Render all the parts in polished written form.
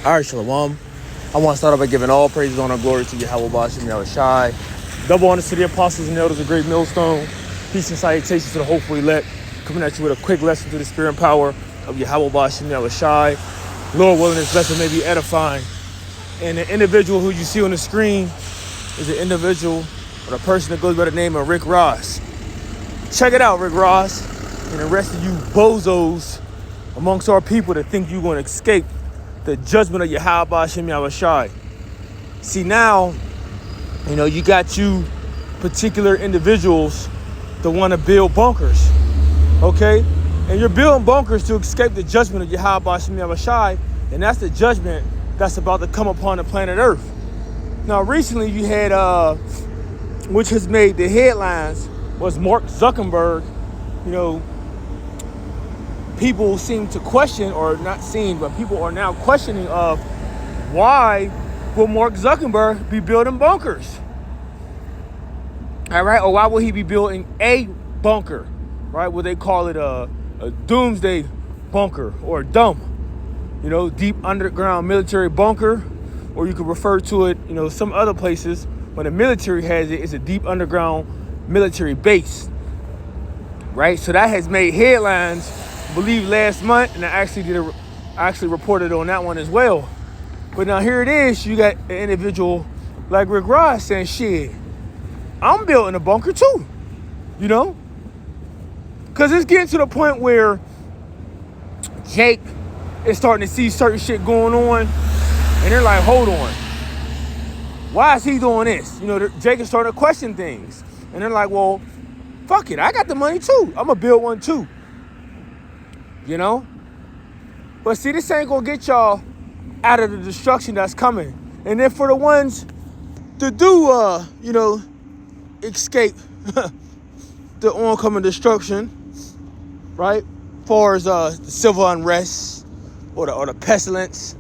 All right, Shalom. I want to start off by giving all praises, honor, and glory to Yahweh Bashim Yahushai. Double honors to the apostles and elders of Great Millstone. Peace and salutations to the hopeful elect. Coming at you with a quick lesson to the spirit and power of Yahweh Bashim Yahushai. Lord willing, this lesson may be edifying. And the individual who you see on the screen is an individual or a person that goes by the name of Rick Ross. Check it out, Rick Ross, and the rest of you bozos amongst our people that think you're going to escape the judgment of Yahweh Bashim Yahushai. See, now, you got you particular individuals that want to build bunkers, okay? And you're building bunkers to escape the judgment of Yahweh Bashim Yahushai, and that's the judgment that's about to come upon the planet Earth. Now, recently you had, which has made the headlines, was Mark Zuckerberg. People seem to question, or not seen, but people are now questioning of why will Mark Zuckerberg be building bunkers? All right, or why will he be building a bunker? Right, would they call it a doomsday bunker or dumb? Deep underground military bunker, or you could refer to it, some other places when the military has it, it's a deep underground military base. Right, so that has made headlines, I believe, last month, and I actually reported on that one as well. But now here it is, you got an individual like Rick Ross saying, shit, I'm building a bunker too, because it's getting to the point where Jake is starting to see certain shit going on, and they're like, hold on, why is he doing this? Jake is starting to question things, and they're like, well, fuck it, I got the money too, I'm gonna build one too. But see, this ain't gonna get y'all out of the destruction that's coming. And then for the ones to do, escape the oncoming destruction, right? Far as the civil unrest or the pestilence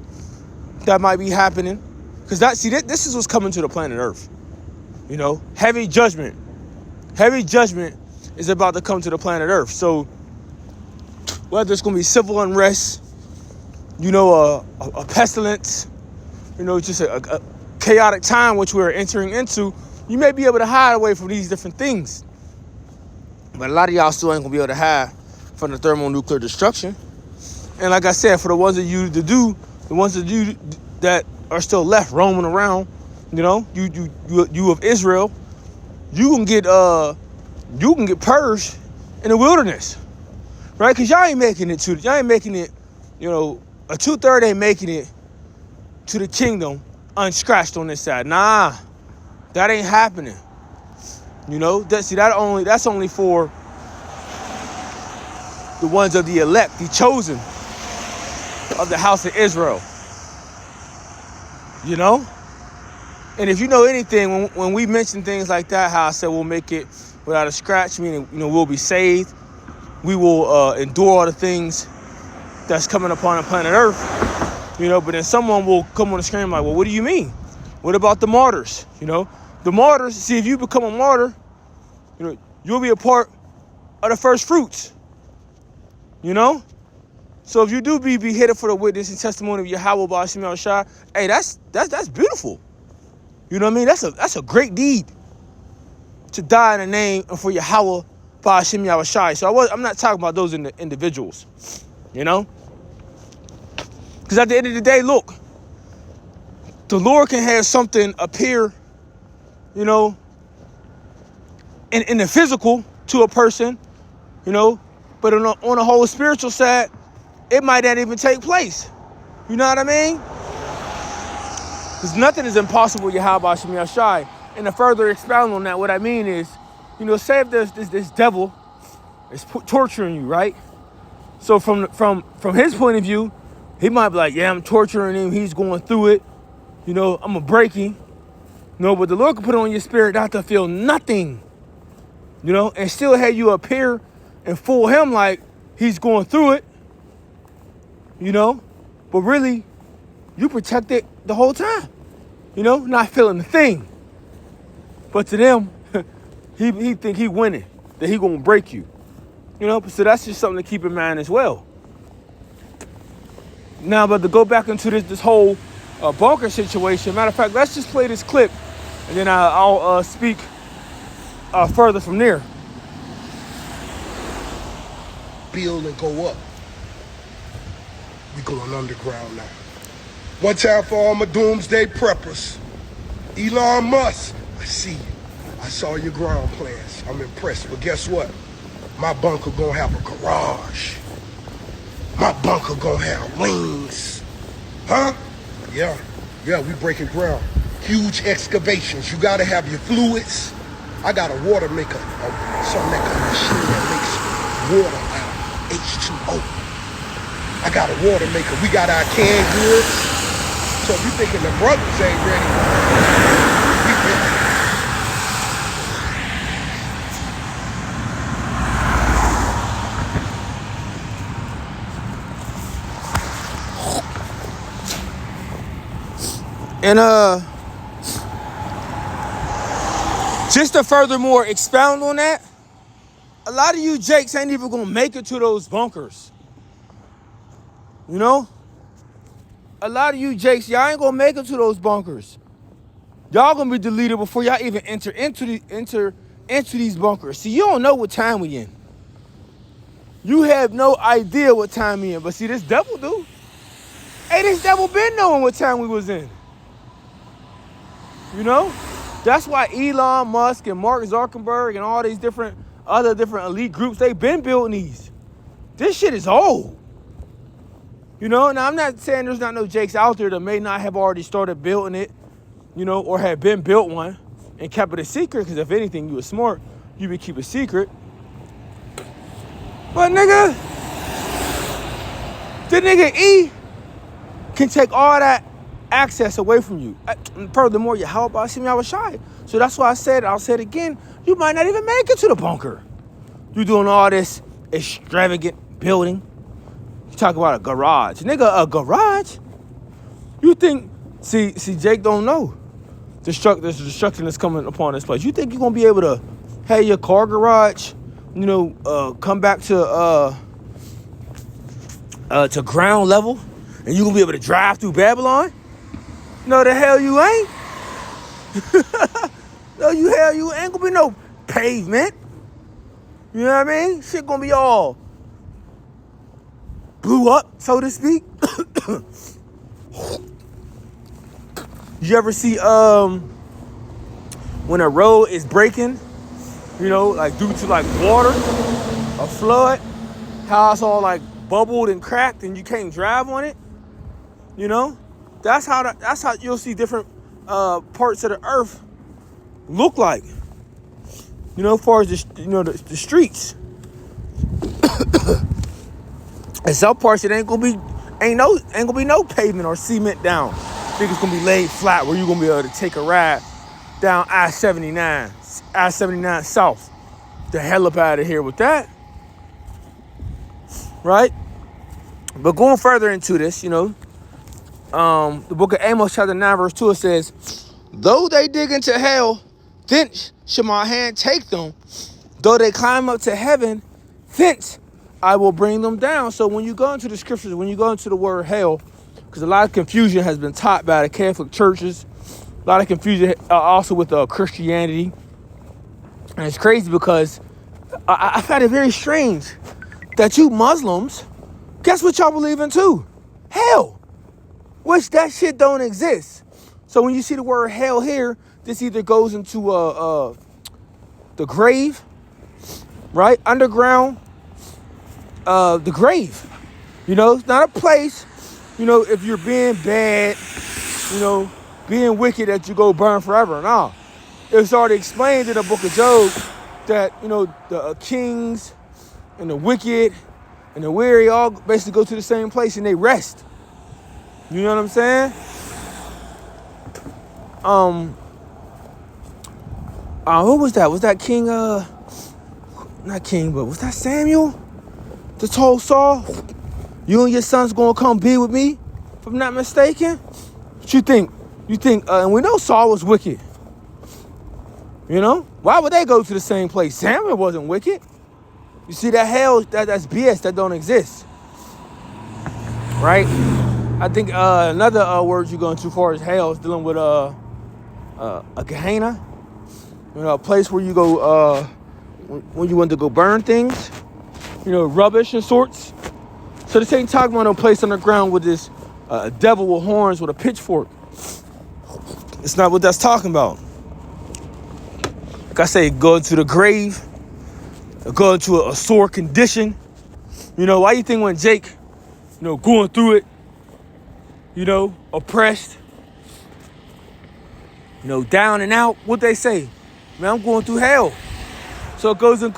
that might be happening, because this is what's coming to the planet Earth. Heavy judgment is about to come to the planet Earth. So whether it's going to be civil unrest, a pestilence, just a chaotic time which we're entering into, you may be able to hide away from these different things. But a lot of y'all still ain't going to be able to hide from the thermonuclear destruction. And like I said, for the ones that are still left roaming around, you of Israel, you can get purged in the wilderness. Right, because y'all ain't making it, a 2/3 ain't making it to the kingdom unscratched on this side. Nah, that ain't happening. That's only for the ones of the elect, the chosen of the house of Israel. And if you know anything, when we mention things like that, how I said we'll make it without a scratch, meaning we'll be saved. We will endure all the things that's coming upon the planet Earth, but then someone will come on the screen like, well, what do you mean? What about the martyrs? The martyrs, see, if you become a martyr, you'll be a part of the first fruits, So if you do be beheaded for the witness and testimony of Yahweh Bashim Yahushai, hey, that's beautiful. That's a great deed to die in the name and for Yahweh Bashim Yahushai. So I'm not talking about those individuals, Because at the end of the day, look, the Lord can have something appear, in the physical to a person, but on a whole spiritual side, it might not even take place. You know what I mean? Because nothing is impossible with Yahweh Bashim Yahushai. And to further expound on that, what I mean is, say if there's this devil is torturing you, right? So from his point of view, he might be like, yeah, I'm torturing him. He's going through it. I'm going to break him. But the Lord can put it on your spirit not to feel nothing, and still have you appear and fool him like he's going through it, But really, you protected the whole time, not feeling a thing. But to them, he think he winning, that he going to break you. So that's just something to keep in mind as well. Now, but to go back into this whole bunker situation, matter of fact, let's just play this clip, and then I'll speak further from there. Build and go up. We going underground now. One time for all my doomsday preppers. Elon Musk, I see you. I saw your ground plans. I'm impressed, but guess what? My bunker gonna have a garage. My bunker gonna have wings. Huh? Yeah, we breaking ground. Huge excavations. You gotta have your fluids. I got a water maker, something that kind of machine that makes water out of H2O. I got a water maker. We got our canned goods. So if you thinking the brothers ain't ready, we ready. And just to furthermore expound on that, a lot of you jakes ain't even gonna make it to those bunkers. You know? A lot of you jakes, y'all ain't gonna make it to those bunkers. Y'all gonna be deleted before y'all even enter into these bunkers. See, you don't know what time we in. You have no idea what time we in. But see, this devil do. Hey, this devil been knowing what time we was in. You know? That's why Elon Musk and Mark Zuckerberg and all these other different elite groups, they've been building these. This shit is old. You know, now I'm not saying there's not no jakes out there that may not have already started building it, you know, or have been built one and kept it a secret, because if anything, you was smart, you would keep it secret. But nigga, the nigga E can take all that access away from you. Furthermore, you how about see me, I was shy. So that's why I'll say it again, you might not even make it to the bunker. You doing all this extravagant building. You talk about a garage. Nigga, a garage? You think, see, Jake don't know the destruction that's coming upon this place. You think you're gonna be able to have your car garage, you know, come back to ground level, and you gonna be able to drive through Babylon? No, the hell you ain't. No, you ain't gonna be no pavement. You know what I mean? Shit gonna be all blew up, so to speak. You ever see when a road is breaking, you know, like due to like water, a flood, how it's all like bubbled and cracked and you can't drive on it? You know? That's how you'll see different parts of the earth look like. You know, as far as the streets. And some parts it ain't gonna be no pavement or cement down. I think it's gonna be laid flat where you're gonna be able to take a ride down I-79 South. The hell up out of here with that. Right? But going further into this, you know, the book of Amos chapter 9 verse 2, it says, though they dig into hell, thence shall my hand take them. Though they climb up to heaven, thence I will bring them down. So when you go into the scriptures, when you go into the word hell, because a lot of confusion has been taught by the Catholic churches, a lot of confusion also with Christianity. And it's crazy because I find it very strange that you Muslims, guess what y'all believe in too? Hell. Which that shit don't exist. So when you see the word hell here, this either goes into the grave, right? Underground, the grave. You know, it's not a place, you know, if you're being bad, you know, being wicked that you go burn forever. No. It's already explained in the book of Job that, you know, the kings and the wicked and the weary all basically go to the same place and they rest. You know what I'm saying? Who was that? Was that King, not King, but was that Samuel? That told Saul, you and your son's gonna come be with me, if I'm not mistaken? What you think? And we know Saul was wicked. You know? Why would they go to the same place? Samuel wasn't wicked. You see, that hell, that's BS, that don't exist. Right? I think another word you're going too far is hell is dealing with a Gehenna, a place where you go when you want to go burn things, rubbish and sorts. So this ain't talking about no place underground with this devil with horns with a pitchfork. It's not what that's talking about. Like I say, go to the grave, go into a sore condition. Why you think when Jake, going through it, oppressed, down and out, what they say? Man, I'm going through hell. So it goes in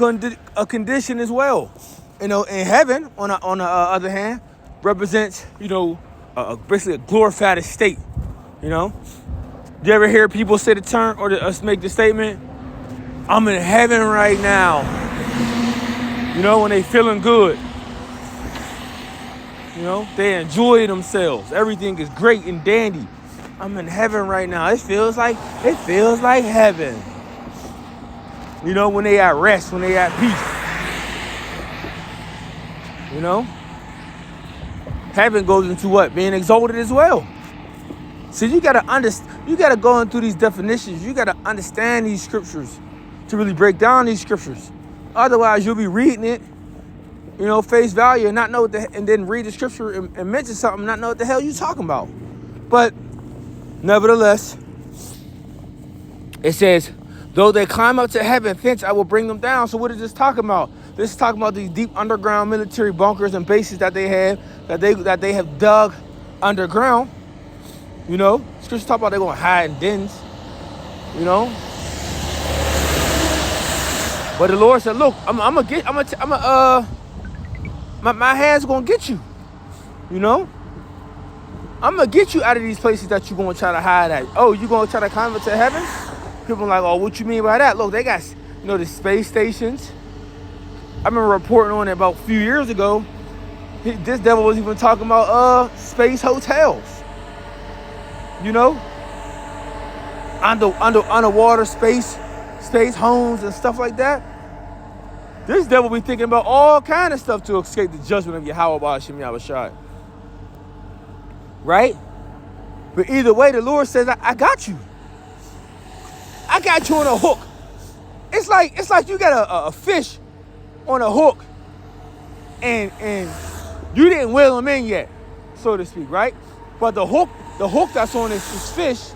a condition as well. In heaven, on the other hand, represents, basically a glorified estate. You ever hear people say the term or make the statement, I'm in heaven right now. When they feeling good. They enjoy themselves. Everything is great and dandy. I'm in heaven right now. It feels like heaven. When they at rest, when they at peace. Heaven goes into what? Being exalted as well. So you gotta go into these definitions. You gotta understand these scriptures to really break down these scriptures. Otherwise, you'll be reading it, face value and not know and then read the scripture and mention something, and not know what the hell you talking about. But nevertheless, it says, though they climb up to heaven, thence I will bring them down. So what is this talking about? This is talking about these deep underground military bunkers and bases that they have, that they have dug underground. Scripture talk about they're going to hide in dens. But the Lord said, look, my hand's gonna get you. I'm gonna get you out of these places that you're gonna try to hide at. Oh, you gonna try to climb up to heaven? People are like, oh, what you mean by that? Look, they got, the space stations. I remember reporting on it about a few years ago. This devil was even talking about space hotels. Underwater space homes and stuff like that. This devil be thinking about all kind of stuff to escape the judgment of Yahweh Ba'ashem Yahushua. Right? But either way, the Lord says, I got you. I got you on a hook. It's like you got a fish on a hook and you didn't wheel him in yet, so to speak, right? But the hook that's on this fish,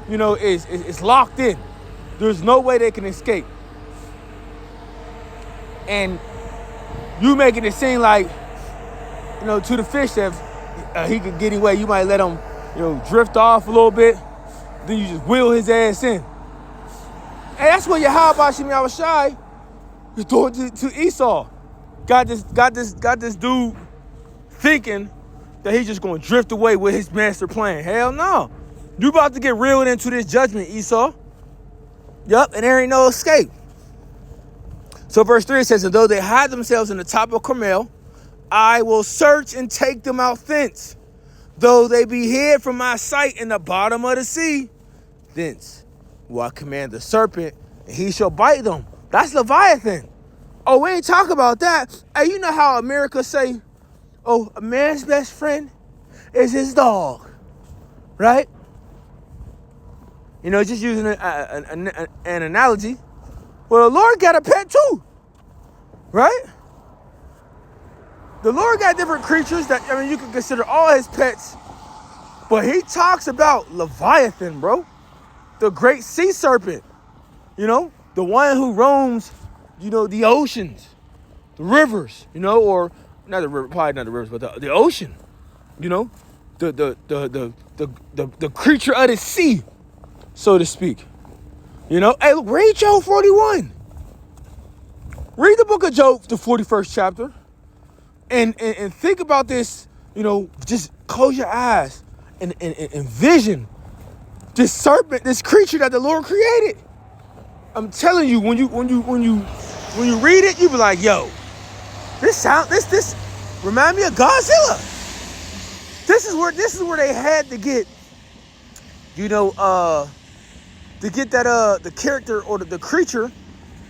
is locked in. There's no way they can escape. And you making it seem like, to the fish that he could get away. You might let him, drift off a little bit. Then you just wheel his ass in. And that's what Yahweh Ba'ashem Yahushua is doing to Esau. Got this dude thinking that he's just going to drift away with his master plan. Hell no. You about to get reeled into this judgment, Esau. Yup, and there ain't no escape. So verse 3 says, and though they hide themselves in the top of Carmel, I will search and take them out thence. Though they be hid from my sight in the bottom of the sea, thence will I command the serpent, and he shall bite them. That's Leviathan. Oh, we ain't talking about that. Hey, you know how America say, oh, a man's best friend is his dog, right? Just using an analogy. Well, the Lord got a pet too, right? The Lord got different creatures that, you can consider all his pets. But he talks about Leviathan, bro. The great sea serpent. The one who roams, the oceans, the rivers, or not the river, probably not the rivers, but the ocean. The creature of the sea, so to speak. Hey, look, read Job 41. Read the book of Job, the 41st chapter, and think about this. Just close your eyes and envision this serpent, this creature that the Lord created. I'm telling you, when you read it, you be like, yo, this remind me of Godzilla. This is where they had to get, to get that the character or the creature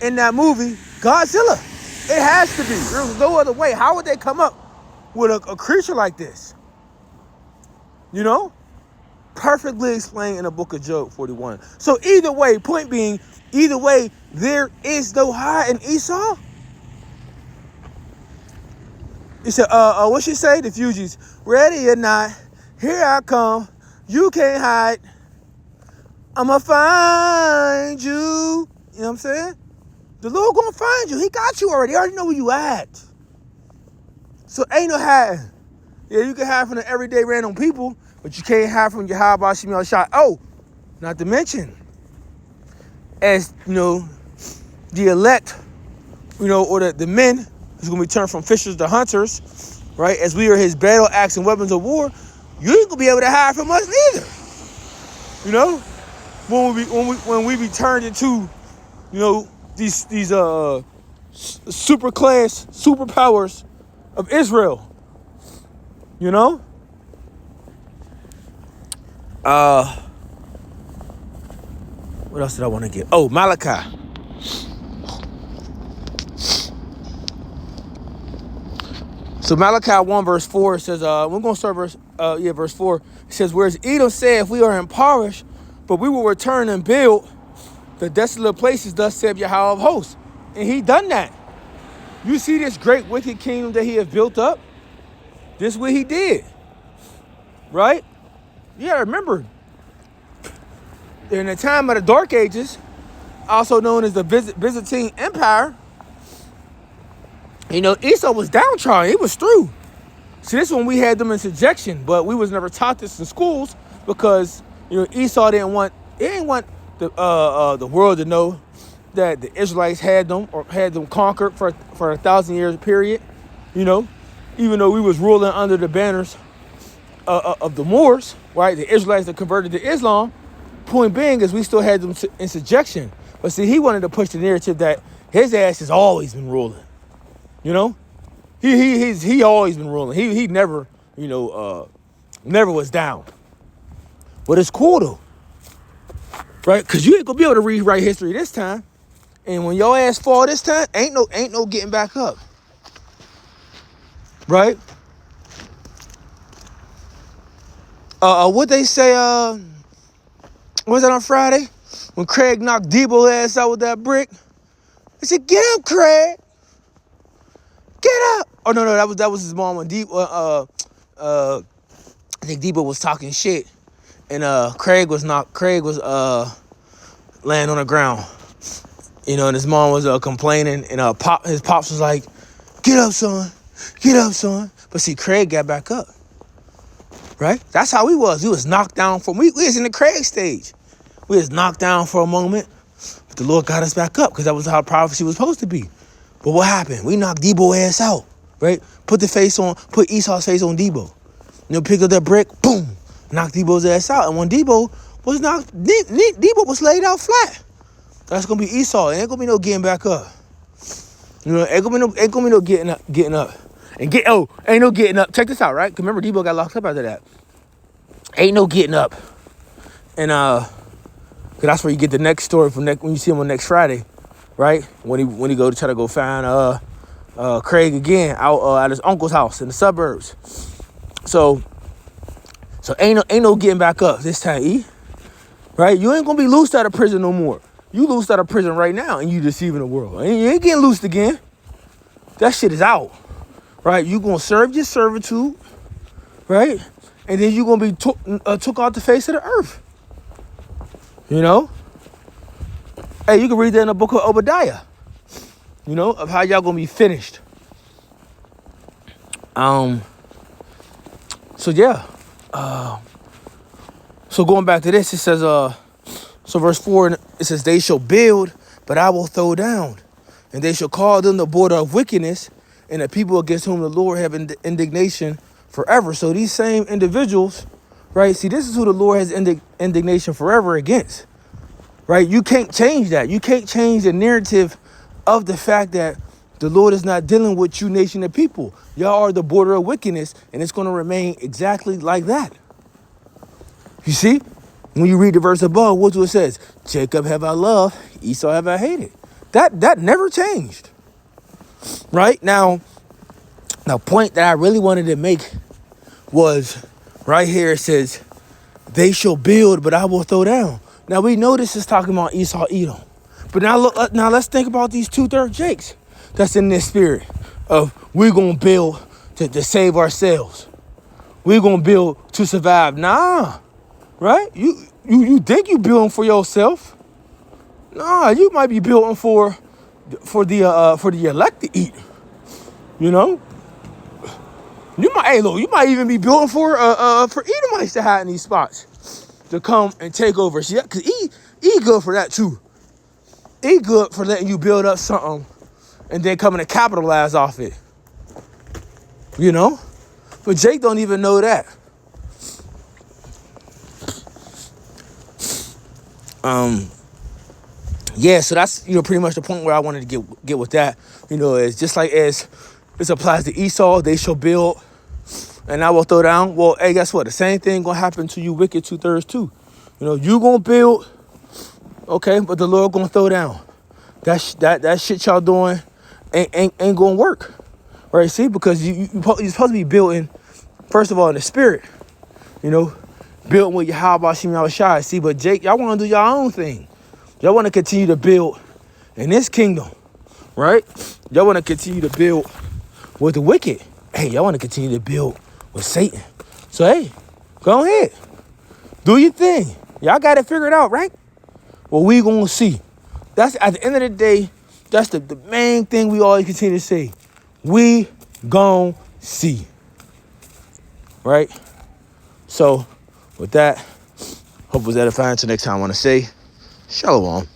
in that movie, Godzilla. It has to be. There's no other way. How would they come up with a creature like this? You know? Perfectly explained in the book of Job 41. So either way, point being, either way, there is no hide in Esau. He said, what she say? The Fugees, ready or not, here I come. You can't hide. I'ma find you. You know what I'm saying? The Lord gonna find you. He got you already. He already know where you at. So ain't no hiding. Yeah, you can hide from the everyday random people, but you can't hide from your Yahweh Shem Yahushai. Oh, not to mention, as you know, the elect, you know, or the men who's gonna be turned from fishers to hunters, right? As we are his battle axe and weapons of war, you ain't gonna be able to hide from us neither. You know, when we be turned into, you know, these super class superpowers of Israel. You know? What else did I want to get? Oh, Malachi. So Malachi 1 verse 4 says, we're going to start verse 4. It says, whereas Edom said, if we are impoverished, but we will return and build the desolate places, thus saith Yahweh of hosts. And he done that. You see this great wicked kingdom that he has built up? This is what he did. Right? Yeah, remember, in the time of the Dark Ages, also known as the Byzantine Empire, you know, Esau was downtrodden. He was through. See, this one we had them in subjection, but we was never taught this in schools because, you know, Esau didn't want the world to know that the Israelites had them conquered for a 1,000-year period. You know, even though we was ruling under the banners of the Moors, right? The Israelites that converted to Islam. Point being is we still had them in subjection. But see, he wanted to push the narrative that his ass has always been ruling. You know, he always been ruling. He never, you know, never was down. But it's cool though, right? Because you ain't gonna be able to rewrite history this time. And when your ass fall this time, ain't no getting back up, right? What they say? Was that on Friday when Craig knocked Debo ass out with that brick? They said, "Get up, Craig. Get up!" Oh no, that was his mom when I think Debo was talking shit, and Craig was laying on the ground, you know, and his mom was complaining, and his pops was like, "Get up, son, get up, son." But see, Craig got back up, right? That's how we was. We was knocked down we was in the Craig stage. We was knocked down for a moment, but the Lord got us back up because that was how prophecy was supposed to be. But what happened? We knocked Debo ass out, right? Put Esau's face on Debo. You know, pick up that brick, boom, knocked Debo's ass out. And when Debo was knocked, Debo was laid out flat. That's gonna be Esau. It ain't gonna be no getting back up. You know, ain't gonna be no getting up. Ain't no getting up. Check this out, right? Cause remember, Debo got locked up after that. Ain't no getting up. And cause that's where you get the next story from when you see him on next Friday. Right? When he go to try to go find Craig again out at his uncle's house in the suburbs. So ain't no getting back up this time, E. Right? You ain't gonna be loosed out of prison no more. You loosed out of prison right now and you deceiving the world. And you ain't getting loosed again. That shit is out. Right? You gonna serve your servitude, right? And then you gonna be took off the face of the earth. You know? Hey, you can read that in the book of Obadiah, you know, of how y'all gonna be finished. So yeah. So going back to this, it says, so verse 4, it says, they shall build, but I will throw down. And they shall call them the border of wickedness, and the people against whom the Lord have indignation forever. So these same individuals, right? See, this is who the Lord has indignation forever against. Right? You can't change that. You can't change the narrative of the fact that the Lord is not dealing with you, nation of people. Y'all are the border of wickedness, and it's going to remain exactly like that. You see? When you read the verse above, what's what it says? Jacob have I loved, Esau have I hated. That never changed. Right? Now, the point that I really wanted to make was, Right here it says, they shall build, but I will throw down. Now we know this is talking about Esau, Edom. But now look, now let's think about these 2/3 Jakes that's in this spirit of we're gonna build to save ourselves. We're gonna build to survive. Nah, right? You think you building for yourself? Nah, you might be building for the elect to eat. You know, you might even be building for Edomites to hide in these spots to come and take over. See, because he good for that too. He good for letting you build up something and then coming to capitalize off it. You know, but Jake don't even know that. Yeah, so that's, pretty much the point where I wanted to get with that. Is just like as this applies to Esau, they shall build and I will throw down. Well, hey, guess what? The same thing gonna happen to you wicked 2/3 too. You gonna build, okay, but the Lord gonna throw down. That shit y'all doing ain't gonna work. Right? See, because you're supposed to be building, first of all, in the spirit. Building with Yahweh Shem Yahushai. See, but Jake, y'all want to do y'all own thing. Y'all want to continue to build in this kingdom, right? Y'all want to continue to build with the wicked. Hey, y'all want to continue to build with Satan. So, hey, go ahead. Do your thing. Y'all got it figured out, right? Well, we going to see. That's, at the end of the day, that's the main thing we always continue to say. We gon' see. Right? So, with that, hope it was edifying. Until next time, I want to say, Shalom.